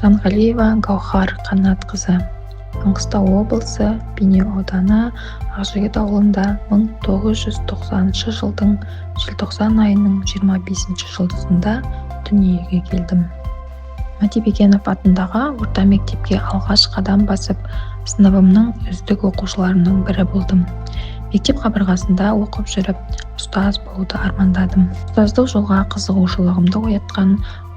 Жанғалиева Гаухар Қанатқызы, Маңғыстау облысы Бейнеу ауданы Ақжігіт ауылында 1990 жылдың желтоқсан айының 25 жұлдызында дүниеге келдім. Матибекенов атындағы орта мектепке алғаш қадам басып, сыныбымның үздік оқушыларының бірі болдым. Мектеп қабырғасында оқып жүріп, ұстаз болуды армандадым. Ұстаздық жолға қызығушылығымды оятқан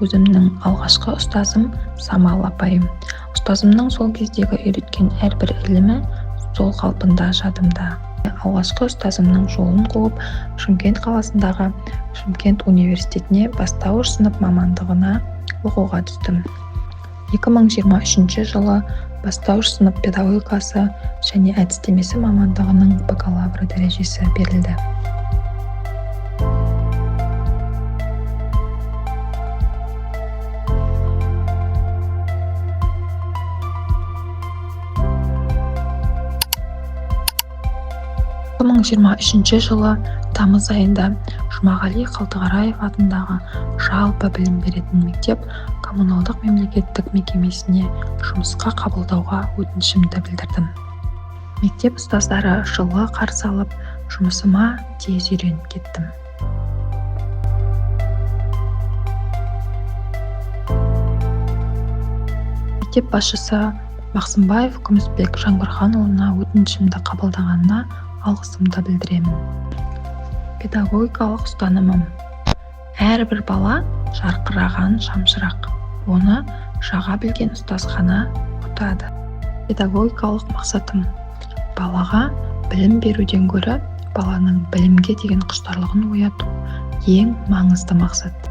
өзімнің алғашқы ұстазым Самал апайым. Ұстазымның сол кездегі үйреткен әрбір ілімі сол қалпында жадымда. Алғашқы ұстазымның жолын қуып, Шымкент қаласындағы Шымкент университетіне бастауыш сынып мамандығына оқуға түстім. 2023 жылы бастауыш сынып педагогикасы және әдістемесі мамандығының бакалавры дәрежесі берілді. жылы тамыз айында Жұмағали Қалтығараев атындағы жалпы білім беретін мектеп коммуналдық мемлекеттік мекемесіне жұмысқа қабылдауға өтінішімді білдірдім. Мектеп ұстаздары жылы қарсы алып, жұмысыма тез үйреніп кеттім. Мектеп басшысы Мақсымбаев Күмісбек Жаңбырханұлына өтінішімді қабылдағанына алғысымды білдіремін. Педагогикалық ұстанымым: әрбір бала жарқыраған шамшырақ, оны жаға білген ұстаз ғана ұтады. Педагогикалық мақсатым: балаға білім беруден гөрі баланың білімге деген құштарлығын ояту ең маңызды мақсат.